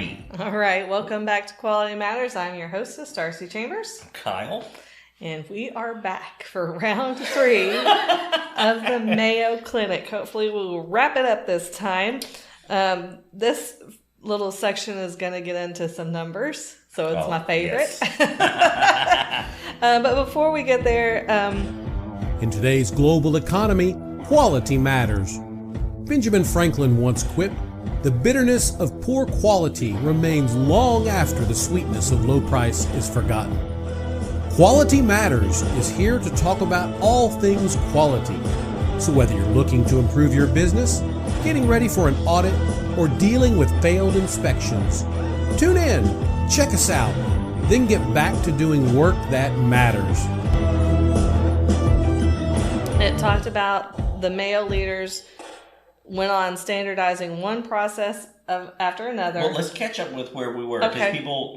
3. All right, welcome back to Quality Matters. I'm your hostess, Darcy Chambers. Kyle. And we are back for round 3 of the Mayo Clinic. Hopefully we'll wrap it up this time. This little section is going to get into some numbers, so it's my favorite. Yes. But before we get there... In today's global economy, quality matters. Benjamin Franklin once quipped, "The bitterness of poor quality remains long after the sweetness of low price is forgotten." Quality Matters is here to talk about all things quality. So whether you're looking to improve your business, getting ready for an audit, or dealing with failed inspections, tune in, check us out, then get back to doing work that matters. It talked about the Mayo leaders went on standardizing one process after another. Well, let's catch up with where we were, because Okay. people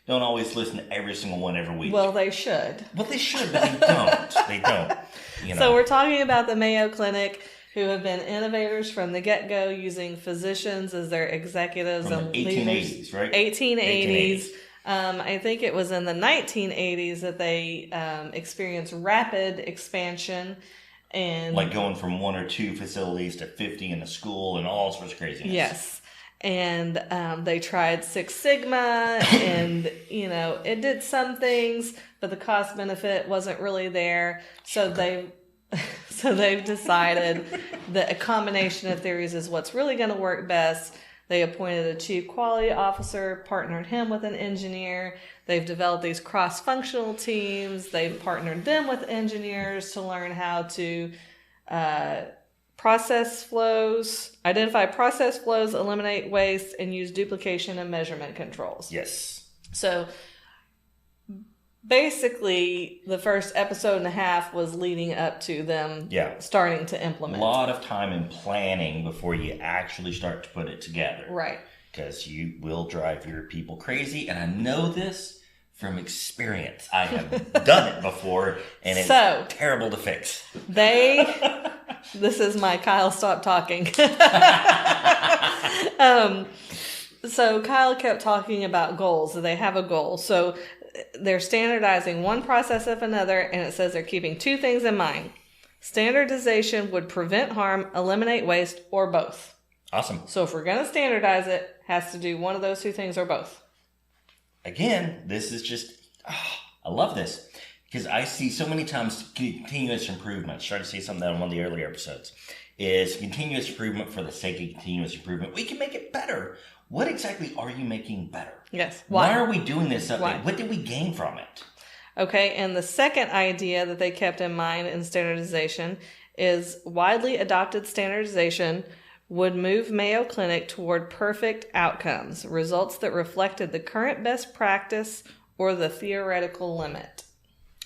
don't always listen to every single one every week. Well, they should. Well, they should, but they don't. They don't. You know. So we're talking about the Mayo Clinic, who have been innovators from the get-go, using physicians as their executives From and the 1880s, leaders. right? 1880s. I think it was in the 1980s that they experienced rapid expansion. And Like going from 1 or 2 facilities to 50 in a school and all sorts of craziness. yes. And they tried Six Sigma, and, it did some things, but the cost benefit wasn't really there. So they've decided that a combination of theories is what's really going to work best. They appointed a chief quality officer, partnered him with an engineer. They've developed these cross-functional teams. They've partnered them with engineers to learn how to identify process flows, eliminate waste, and use duplication and measurement controls. Yes. So basically, the first episode and a half was leading up to them starting to A implement. lot of time in planning before you actually start to put it together. Right. Because you will drive your people crazy. And I know this from experience. I have done it before, and it's terrible to fix. This is my Kyle, stop talking. So Kyle kept talking about goals. They have a goal. So they're standardizing one process of another, and it says they're keeping 2 things in mind. Standardization would prevent harm, eliminate waste, or both. Awesome. So if we're going to standardize it, it has to do one of those 2 things or both. Again, this is just, I love this. Because I see so many times continuous improvement. I tried to say something on one of the earlier episodes. Is continuous improvement for the sake of continuous improvement. We can make it better. What exactly are you making better? Yes. Why are we doing this update? Why? What did we gain from it? Okay, and the second idea that they kept in mind in standardization is widely adopted standardization would move Mayo Clinic toward perfect outcomes, results that reflected the current best practice or the theoretical limit.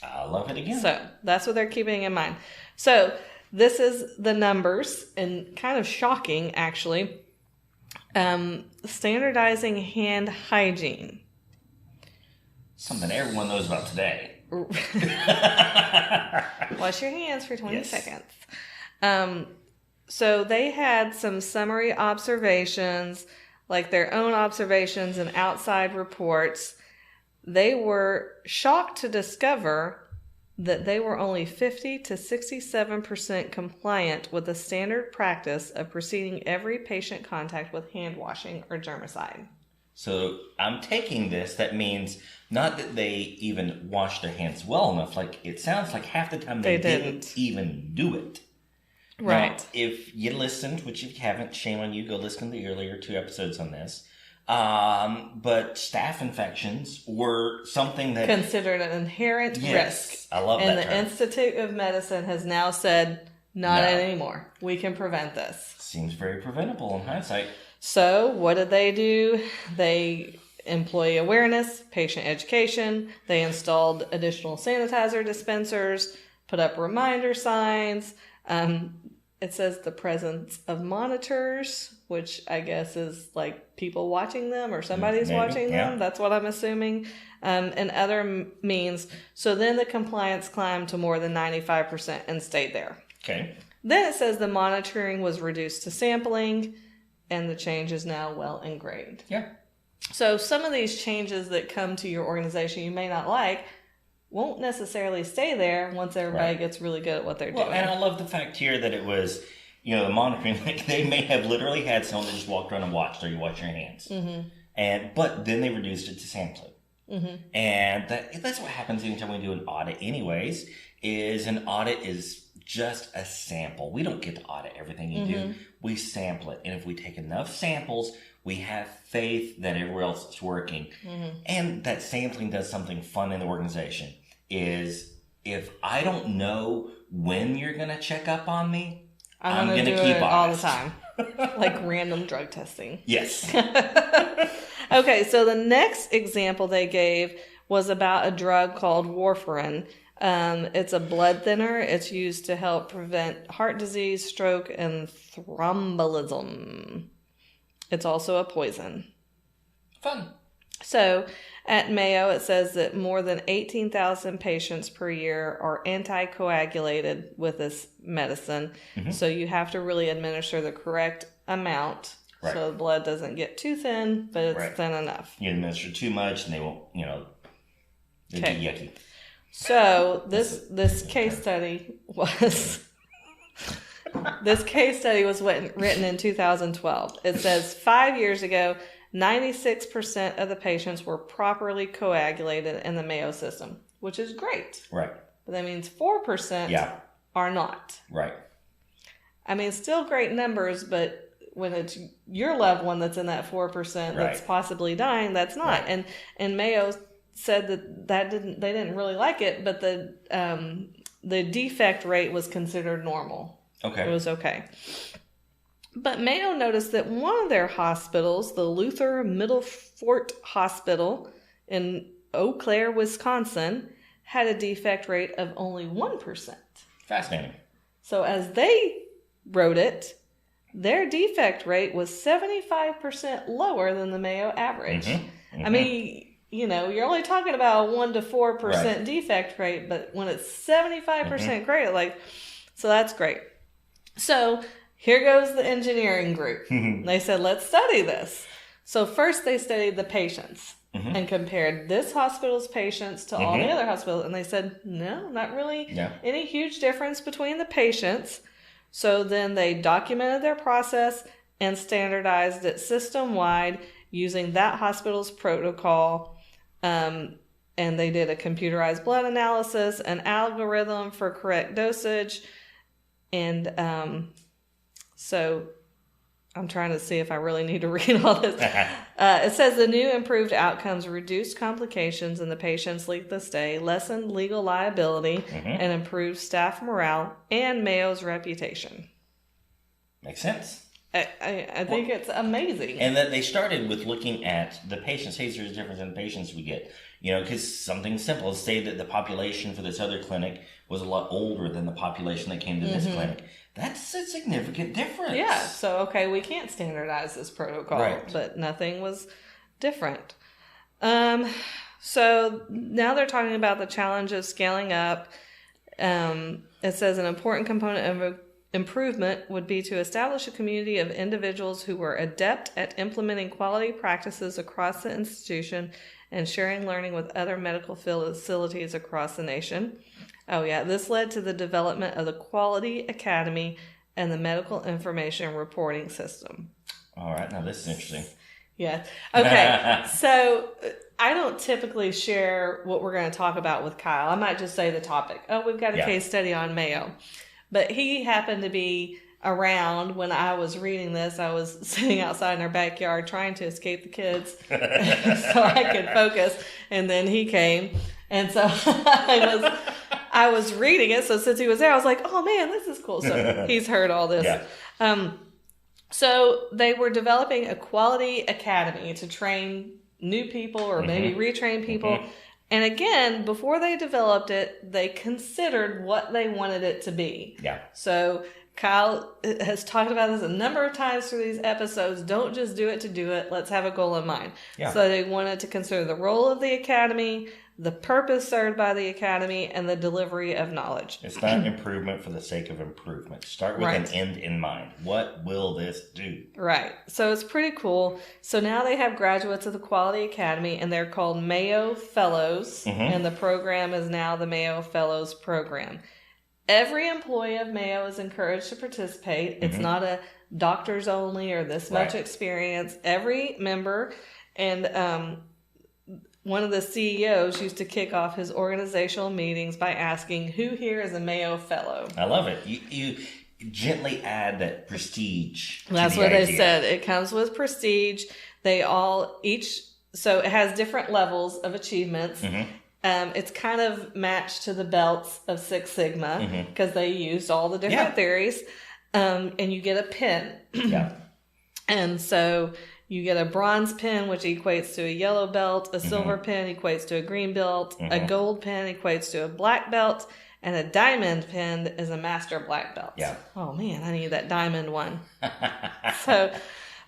I love it again. So that's what they're keeping in mind. So this is the numbers, and kind of shocking, actually. Standardizing hand hygiene. Something everyone knows about today. Wash your hands for 20 Yes. seconds. So they had some summary observations, like their own observations and outside reports. They were shocked to discover that they were only 50 to 67% compliant with the standard practice of preceding every patient contact with hand washing or germicide. So I'm taking this, that means not that they even washed their hands well enough. Like, it sounds like half the time they didn't even do it. Right. Now, if you listened, which if you haven't, shame on you, go listen to the earlier 2 episodes on this. But staph infections were something that considered an inherent risk. I love and that the term. Institute of Medicine has now said, not anymore. We can prevent this. Seems very preventable in hindsight. So what did they do? They employee awareness, patient education. They installed additional sanitizer dispensers, put up reminder signs. It says the presence of monitors, which I guess is like people watching them or somebody's watching them. That's what I'm assuming. And other means. So then the compliance climbed to more than 95% and stayed there. Okay. Then it says the monitoring was reduced to sampling, and the change is now well ingrained. Yeah. So some of these changes that come to your organization you may not like won't necessarily stay there once everybody gets really good at what they're doing. And I love the fact here that it was, the monitoring, like they may have literally had someone that just walked around and watched, or you wash your hands. But then they reduced it to sampling. And that's what happens anytime we do an audit anyways, is an audit is just a sample. We don't get to audit everything you do. We sample it. And if we take enough samples, we have faith that everywhere else is working. And that sampling does something fun in the organization. Is if I don't know when you're going to check up on me, I'm going to keep it all the time. Like random drug testing. Yes. Okay, so the next example they gave was about a drug called Warfarin. It's a blood thinner. It's used to help prevent heart disease, stroke, and thrombolism. It's also a poison. Fun. So at Mayo, it says that more than 18,000 patients per year are anticoagulated with this medicine. So you have to really administer the correct amount so the blood doesn't get too thin, but it's thin enough. You administer too much and they won't, they'd be yucky. So this case study was... This case study was written in 2012. It says 5 years ago, 96% of the patients were properly coagulated in the Mayo system, which is great. Right. But that means 4% are not. Right. I mean, still great numbers, but when it's your loved one that's in that 4% that's possibly dying, that's not. And Mayo said that they didn't really like it, but the defect rate was considered normal. Okay. It was okay. But Mayo noticed that one of their hospitals, the Luther Middle Fort Hospital in Eau Claire, Wisconsin, had a defect rate of only 1%. Fascinating. So as they wrote it, their defect rate was 75% lower than the Mayo average. I mean, you're only talking about a 1 to 4% defect rate, but when it's 75% great, so that's great. So here goes the engineering group. They said, let's study this. So first they studied the patients and compared this hospital's patients to all the other hospitals. And they said, no, not really any huge difference between the patients. So then they documented their process and standardized it system-wide using that hospital's protocol. And they did a computerized blood analysis, an algorithm for correct dosage. And so I'm trying to see if I really need to read all this. It says the new improved outcomes reduced complications in the patient's length of stay, lessened legal liability, and improved staff morale and Mayo's reputation. Makes sense. I think it's amazing. And that they started with looking at the patients. Hey, there's a difference in patients we get. Because something simple, say that the population for this other clinic was a lot older than the population that came to this clinic. That's a significant difference. Yeah, so, okay, we can't standardize this protocol, but nothing was different. So now they're talking about the challenge of scaling up. It says an important component of improvement would be to establish a community of individuals who were adept at implementing quality practices across the institution and sharing learning with other medical facilities across the nation. Oh, yeah. This led to the development of the Quality Academy and the Medical Information Reporting System. All right. Now, this is interesting. Yeah. Okay. So I don't typically share what we're going to talk about with Kyle. I might just say the topic. Oh, we've got a case study on Mayo. But he happened to be around when I was reading this. I was sitting outside in our backyard trying to escape the kids so I could focus. And then he came. And so I was reading it. So since he was there, I was like, oh man, this is cool. So he's heard all this. Yeah. So they were developing a quality academy to train new people or maybe retrain people. And again, before they developed it, they considered what they wanted it to be. Yeah. So Kyle has talked about this a number of times through these episodes. Don't just do it to do it. Let's have a goal in mind. Yeah. So they wanted to consider the role of the academy, the purpose served by the academy, and the delivery of knowledge. It's not improvement for the sake of improvement. Start with an end in mind. What will this do? Right. So it's pretty cool. So now they have graduates of the Quality Academy, and they're called Mayo Fellows, and the program is now the Mayo Fellows program. Every employee of Mayo is encouraged to participate. It's not a doctors only or this much experience. Every member, and one of the CEOs used to kick off his organizational meetings by asking, who here is a Mayo Fellow? I love it. You gently add that prestige. That's what they said. It comes with prestige. They all, so it has different levels of achievements. It's kind of matched to the belts of Six Sigma because they used all the different theories. And you get a pin. And so you get a bronze pin, which equates to a yellow belt. A silver pin equates to a green belt. A gold pin equates to a black belt. And a diamond pin is a master black belt. Oh, man, I need that diamond one. So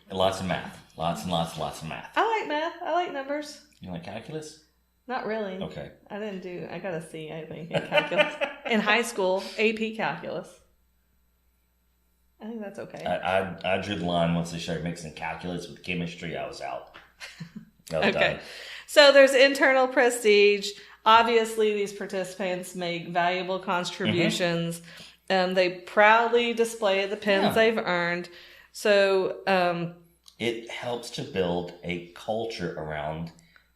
lots of math. Lots and lots of math. I like math. I like numbers. You like calculus? Not really. Okay. I got a C, I think, in calculus. In high school, AP calculus. I think that's okay. I drew the line once they started mixing calculus with chemistry. I was out. I was done. So there's internal prestige. Obviously, these participants make valuable contributions. They proudly display the pins they've earned. So it helps to build a culture around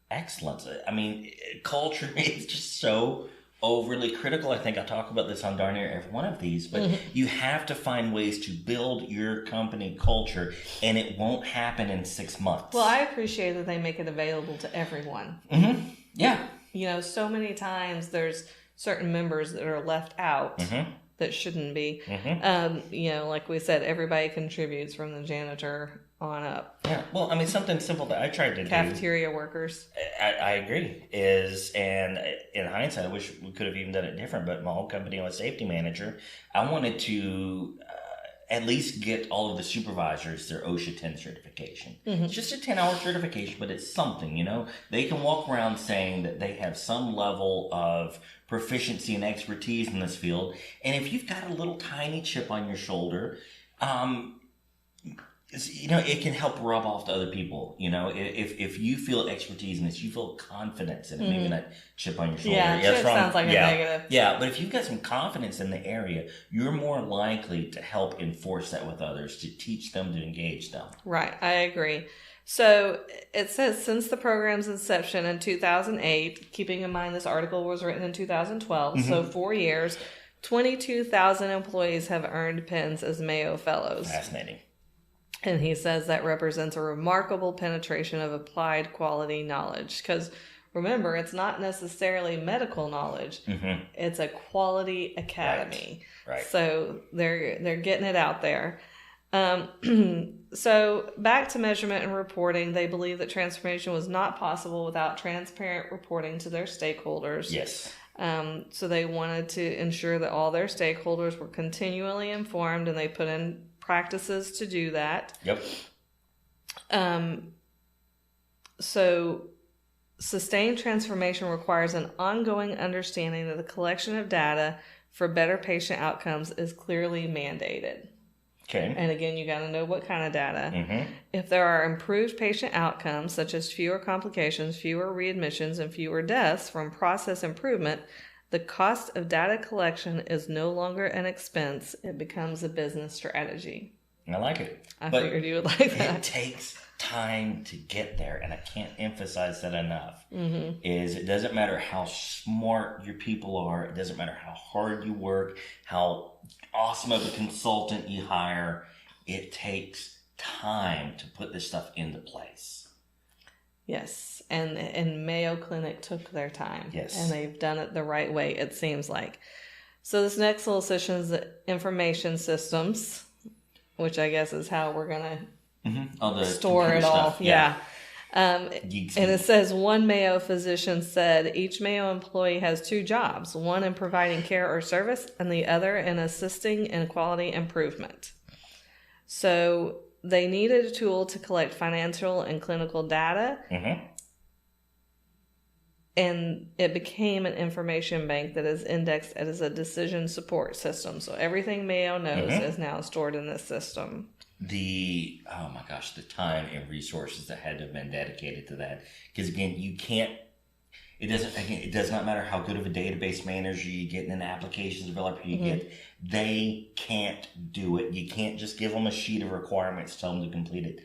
excellence. I mean, culture is just so overly critical. I think I talk about this on darn near every one of these, but you have to find ways to build your company culture, and it won't happen in 6 months. Well, I appreciate that they make it available to everyone. Yeah. You know, so many times there's certain members that are left out that shouldn't be. You know, like we said, everybody contributes from the janitor on up. Yeah. Well, I mean, something simple that I tried to do. Cafeteria workers. I agree. And in hindsight, I wish we could have even done it different, but my whole company, I was safety manager. I wanted to at least get all of the supervisors their OSHA 10 certification. It's just a 10-hour certification, but it's something, you know. They can walk around saying that they have some level of proficiency and expertise in this field. And if you've got a little tiny chip on your shoulder, you know, it can help rub off to other people. You know, if you feel expertise in this, you feel confidence in it. Maybe not chip on your shoulder. Yeah, chip sounds like a negative. Yeah, but if you've got some confidence in the area, you're more likely to help enforce that with others, to teach them, to engage them. Right, I agree. So it says since the program's inception in 2008, keeping in mind this article was written in 2012, so 4 years, 22,000 employees have earned pins as Mayo Fellows. Fascinating. And he says that represents a remarkable penetration of applied quality knowledge. Because remember, it's not necessarily medical knowledge. It's a quality academy. Right. So they're getting it out there. So back to measurement and reporting, they believe that transformation was not possible without transparent reporting to their stakeholders. Yes. So they wanted to ensure that all their stakeholders were continually informed, and they put in practices to do that. Yep. So sustained transformation requires an ongoing understanding that the collection of data for better patient outcomes is clearly mandated. Okay. And again, you got to know what kind of data. If there are improved patient outcomes, such as fewer complications, fewer readmissions, and fewer deaths from process improvement, the cost of data collection is no longer an expense. It becomes a business strategy. I like it. I figured you would like that. It takes time to get there, and I can't emphasize that enough. Is it doesn't matter how smart your people are. It doesn't matter how hard you work, how awesome of a consultant you hire. It takes time to put this stuff into place. Yes, and Mayo Clinic took their time. Yes. And they've done it the right way, it seems like. So this next little section is the information systems, which I guess is how we're going to store it all. Stuff. Yeah. And it says one Mayo physician said each Mayo employee has two jobs, one in providing care or service and the other in assisting in quality improvement. So they needed a tool to collect financial and clinical data. and it became an information bank that is indexed as a decision support system. So everything Mayo knows is now stored in this system. The time and resources that had to have been dedicated to that. Because again, it does not matter how good of a database manager you get and an applications developer you get. They can't do it. You can't just give them a sheet of requirements, tell them to complete it.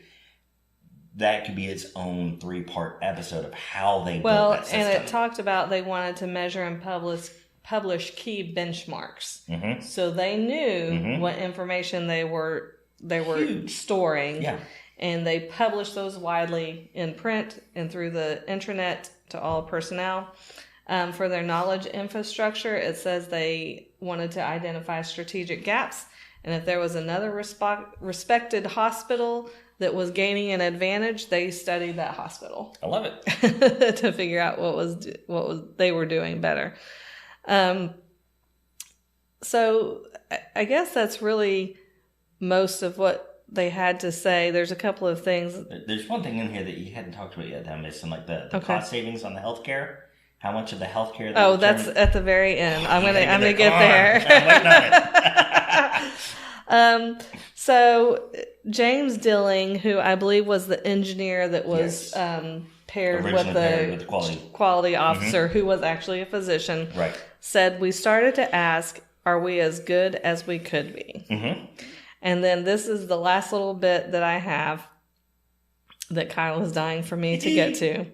That could be its own 3-part episode of how they built that system. And it talked about they wanted to measure and publish key benchmarks. So they knew what information they were storing. Yeah. And they published those widely in print and through the intranet to all personnel. For their knowledge infrastructure, it says they wanted to identify strategic gaps. And if there was another respected hospital that was gaining an advantage, they studied that hospital. I love it. To figure out what was they were doing better. So I guess that's really most of what they had to say. There's a couple of things. There's one thing in here that you hadn't talked about yet that I'm missing, like the cost savings on the healthcare. How much of the healthcare? That's at the very end. I'm gonna get there. I'm waiting on it. So James Dilling, who I believe was the engineer that was paired with the quality officer, who was actually a physician, said, "We started to ask, are we as good as we could be?" And then this is the last little bit that I have that Kyle is dying for me to get to.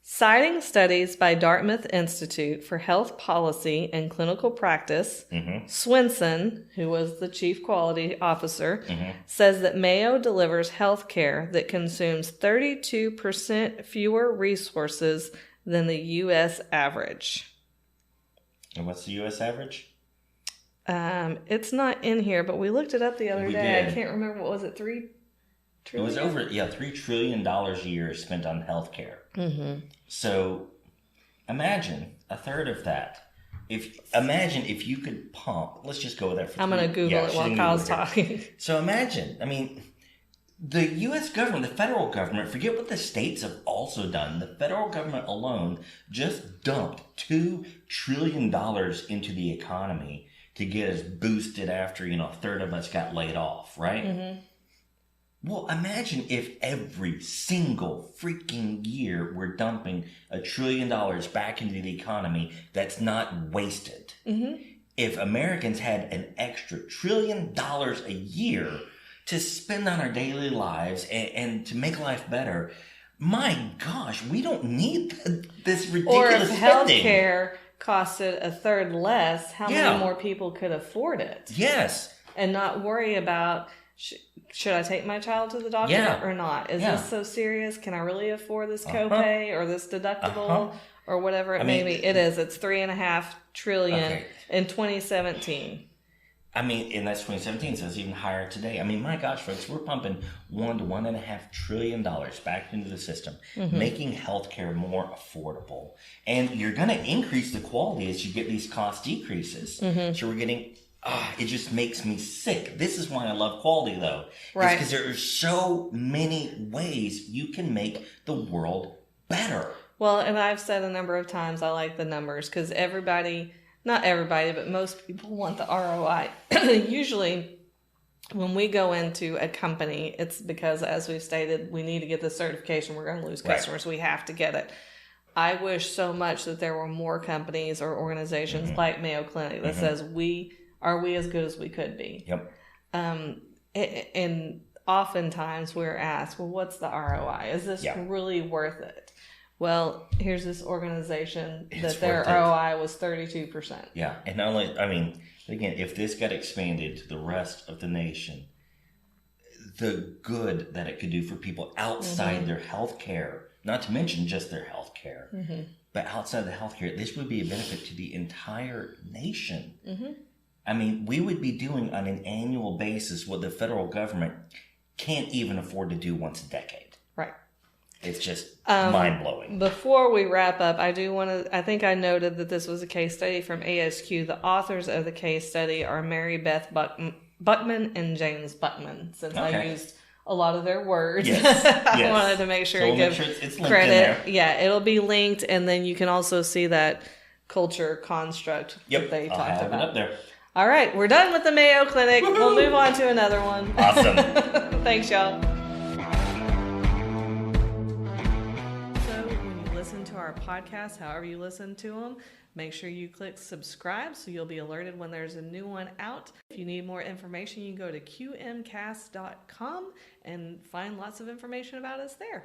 Citing studies by Dartmouth Institute for Health Policy and Clinical Practice, Swenson, who was the chief quality officer, says that Mayo delivers health care that consumes 32% fewer resources than the U.S. average. And what's the U.S. average? It's not in here, but we looked it up the other day. Did. I can't remember. What was it? $3 trillion? It was over, $3 trillion a year spent on healthcare. So imagine a third of that. Imagine if you could pump, let's just go with that. I'm going to Google it while Kyle's talking. So imagine, the U.S. government, the federal government, forget what the states have also done. The federal government alone just dumped $2 trillion into the economy to get us boosted after, a third of us got laid off, right? Well, imagine if every single freaking year we're dumping $1 trillion back into the economy that's not wasted. If Americans had an extra $1 trillion a year to spend on our daily lives and to make life better, my gosh, we don't need this ridiculous spending. Or if healthcare costed a third less, how many more people could afford it? Yes. And not worry about, should I take my child to the doctor or not? Is this so serious? Can I really afford this copay or this deductible or whatever it may be? It is. It's $3.5 trillion in 2017. And that's 2017, so it's even higher today. My gosh, folks, we're pumping $1 to $1.5 trillion back into the system, making healthcare more affordable. And you're going to increase the quality as you get these cost decreases. So we're getting, it just makes me sick. This is why I love quality, though. Right. Because there are so many ways you can make the world better. Well, and I've said a number of times I like the numbers because not everybody, but most people want the ROI. Usually, when we go into a company, it's because, as we've stated, we need to get the certification. We're going to lose customers. We have to get it. I wish so much that there were more companies or organizations like Mayo Clinic that says, are we as good as we could be? Yep. And oftentimes we're asked, well, what's the ROI? Is this really worth it? Well, here's this organization that their ROI was 32%. Yeah. And not only, again, if this got expanded to the rest of the nation, the good that it could do for people outside their health care, not to mention just their health care, but outside the health care, this would be a benefit to the entire nation. We would be doing on an annual basis what the federal government can't even afford to do once a decade. Right. It's just mind-blowing. Before we wrap up, I think I noted that this was a case study from ASQ. The authors of the case study are Mary Beth Buckman and James Buckman, since I used a lot of their words. Yes. I wanted to make sure So to we'll give make sure it's linked credit. in there. Yeah, it'll be linked, and then you can also see that culture construct that they I'll talked have about. it up there. All right, we're done with the Mayo Clinic. We'll move on to another one. Awesome. Thanks, y'all. So when you listen to our podcast, however you listen to them, make sure you click subscribe so you'll be alerted when there's a new one out. If you need more information, you can go to qmcast.com and find lots of information about us there.